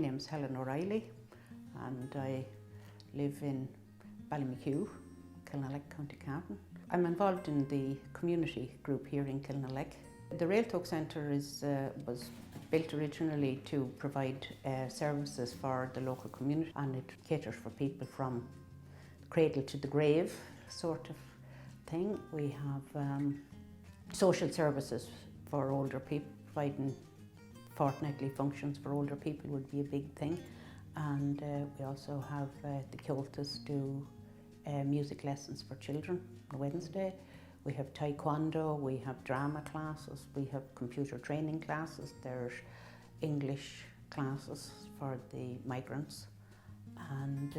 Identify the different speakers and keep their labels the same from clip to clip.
Speaker 1: name's Helen O'Reilly and I live in Ballymachue, Kilnalek, County Cavan. I'm involved in the community group here in Kilnalek. The Rail Talk Centre was built originally to provide services for the local community, and it caters for people from cradle to the grave sort of thing. We have social services for older people, providing fortnightly functions for older people would be a big thing. And we also have the Kyotas do music lessons for children on Wednesday. We have taekwondo, we have drama classes, we have computer training classes, there's English classes for the migrants. And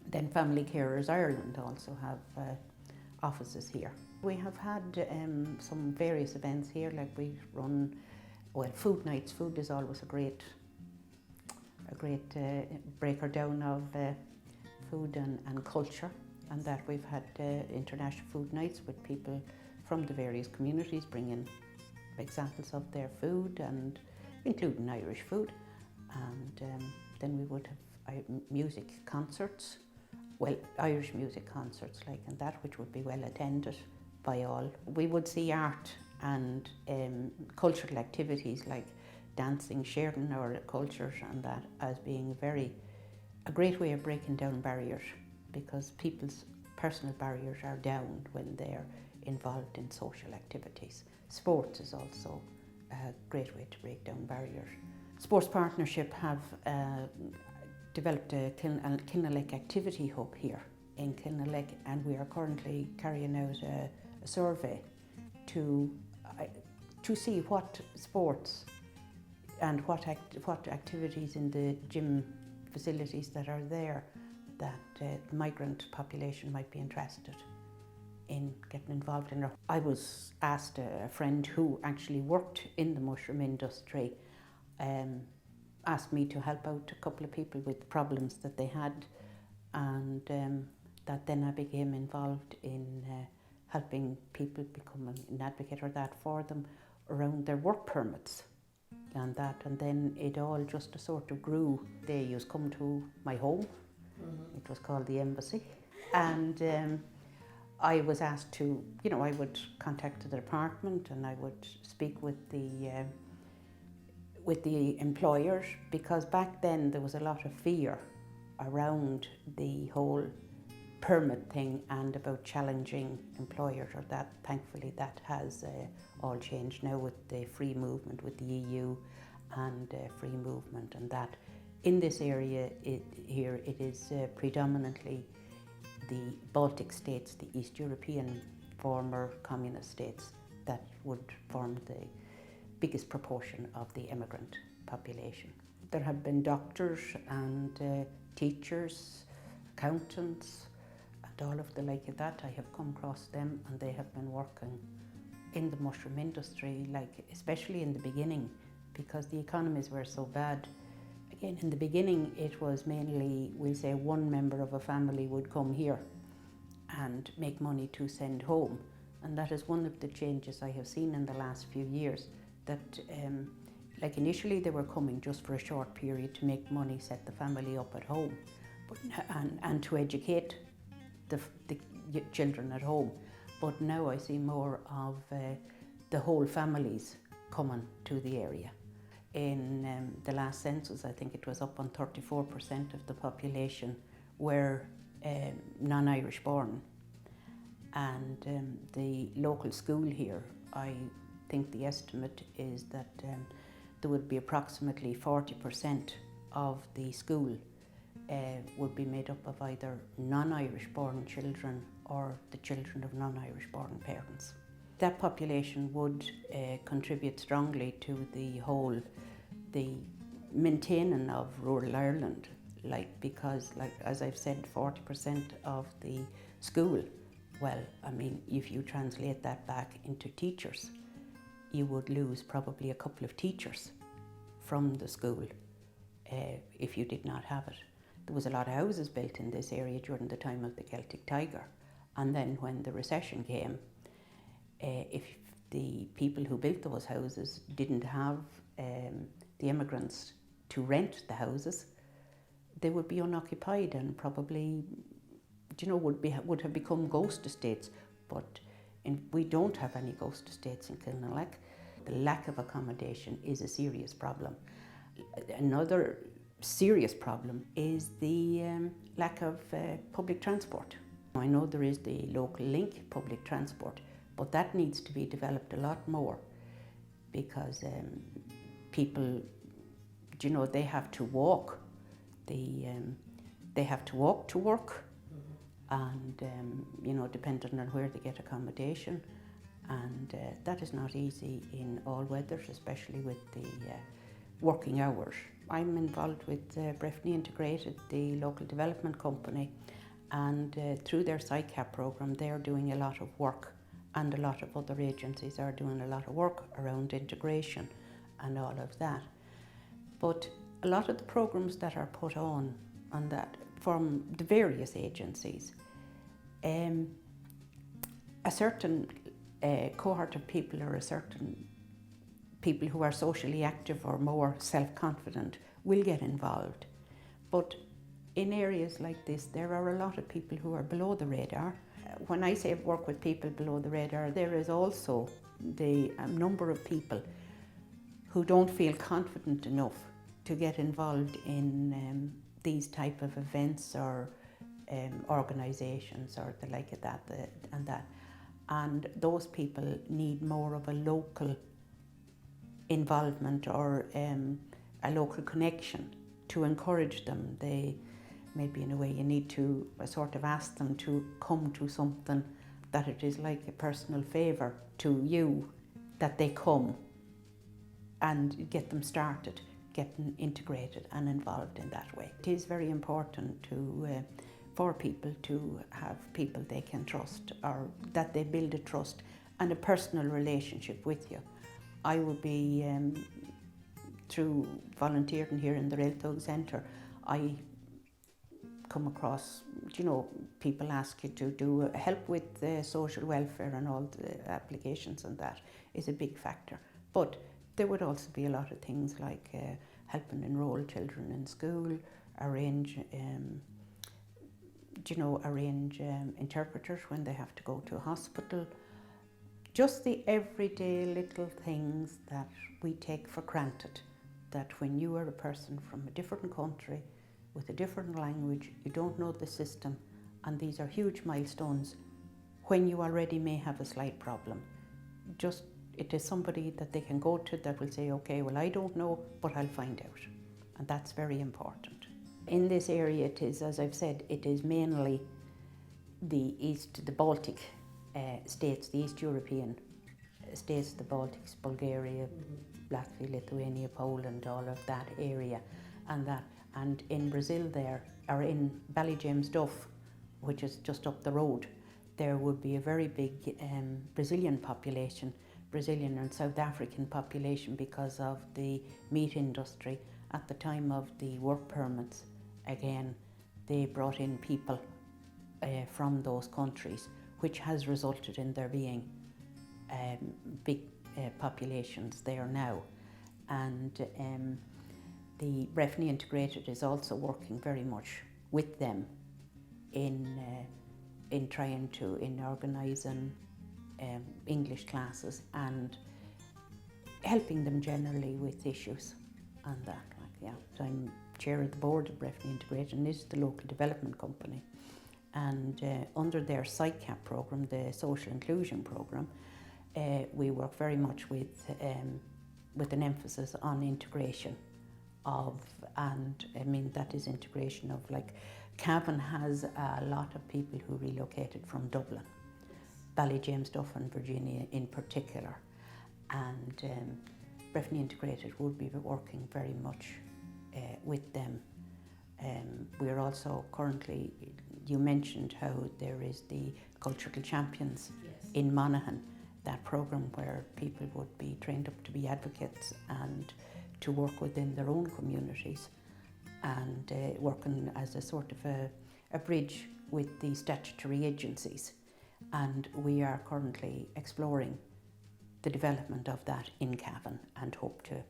Speaker 1: then Family Carers Ireland also have offices here. We have had some various events here, like we run, food nights. Food is always a great breaker down of food and culture, and that we've had international food nights with people from the various communities bringing examples of their food, and including Irish food. And then we would have music concerts, Irish music concerts and that, which would be well attended by all. We would see art and cultural activities like dancing, sharing our culture and that as being a great way of breaking down barriers, because people's personal barriers are down when they're involved in social activities. Sports is also a great way to break down barriers. Sports Partnership have developed a Kilnalek activity hub here in Kilnalek, and we are currently carrying out a survey to see what sports and what activities in the gym facilities that are there that the migrant population might be interested in getting involved in. I was asked, a friend who actually worked in the mushroom industry asked me to help out a couple of people with problems that they had, and that then I became involved in helping people become an advocate or that for them around their work permits and that, and then it all just sort of grew. They used to come to my home. It was called the Embassy, and I was asked to, I would contact the department and I would speak with the employers, because back then there was a lot of fear around the whole permit thing and about challenging employers or that. Thankfully that has all changed now with the free movement with the EU and free movement, and that in this area here it is predominantly the Baltic states, the East European former communist states, that would form the biggest proportion of the immigrant population. There have been doctors and teachers, accountants, and all of the like of that. I have come across them, and they have been working in the mushroom industry, especially in the beginning, because the economies were so bad. Again, in the beginning it was mainly, we'll say, one member of a family would come here and make money to send home, and that is one of the changes I have seen in the last few years, that initially they were coming just for a short period to make money, set the family up at home, and to educate the children at home. But now I see more of the whole families coming to the area. In the last census, I think it was up on 34% of the population were non-Irish born. And the local school here, I think the estimate is that there would be approximately 40% of the school would be made up of either non-Irish born children or the children of non-Irish born parents. That population would contribute strongly to the maintaining of rural Ireland, because as I've said, 40% of the school, if you translate that back into teachers, you would lose probably a couple of teachers from the school if you did not have it. There was a lot of houses built in this area during the time of the Celtic Tiger, and then when the recession came, if the people who built those houses didn't have the immigrants to rent the houses, they would be unoccupied and probably, would have become ghost estates. But we don't have any ghost estates in Kilnalak. The lack of accommodation is a serious problem. Another serious problem is the lack of public transport. I know there is the local link public transport, but that needs to be developed a lot more, because people, they have to walk. They have to walk to work, and depending on where they get accommodation, and that is not easy in all weathers, especially with the working hours. I'm involved with Breffni Integrated, the local development company, and through their SICAP programme they're doing a lot of work, and a lot of other agencies are doing a lot of work around integration and all of that. But a lot of the programmes that are put on that from the various agencies, a certain cohort of people, or a certain people who are socially active or more self-confident will get involved. But in areas like this, there are a lot of people who are below the radar. When I say work with people below the radar, there is also the number of people who don't feel confident enough to get involved in these type of events or organisations or the like of that and that. And those people need more of a local involvement or a local connection to encourage them. Maybe in a way you need to sort of ask them to come to something, that it is like a personal favour to you that they come, and get them started, getting integrated and involved in that way. It is very important for people to have people they can trust, or that they build a trust and a personal relationship with you. I would be, through volunteering here in the Railtug Centre, I come across, people ask you to do help with social welfare, and all the applications, and that is a big factor. But there would also be a lot of things like helping enrol children in school, arrange interpreters when they have to go to a hospital. Just the everyday little things that we take for granted, that when you are a person from a different country, with a different language, you don't know the system, and these are huge milestones when you already may have a slight problem. Just, it is somebody that they can go to that will say, okay, well, I don't know, but I'll find out. And that's very important. In this area, it is, as I've said, it is mainly the Baltic states, the East European states, the Baltics, Bulgaria, Latvia, Lithuania, Poland, all of that area, and in Brazil there, or in Ballyjames-Duff, which is just up the road, there would be a very big Brazilian population, Brazilian and South African population, because of the meat industry. At the time of the work permits, again, they brought in people from those countries, which has resulted in there being big populations there now. And the Breffni Integrated is also working very much with them in organising English classes and helping them generally with issues and that. So I'm chair of the board of Breffni Integrated, and this is the local development company. And under their SICAP programme, the social inclusion programme, we work very much with an emphasis on integration that is integration of, like, Cavan has a lot of people who relocated from Dublin, Ballyjames-Duff and Virginia in particular, and Breffni Integrated would be working very much with them. We are also currently, you mentioned how there is the Cultural Champions in Monaghan, that programme where people would be trained up to be advocates and to work within their own communities, and working as a sort of a bridge with the statutory agencies. And we are currently exploring the development of that in Cavan, and hope to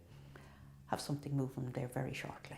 Speaker 1: have something moving there very shortly.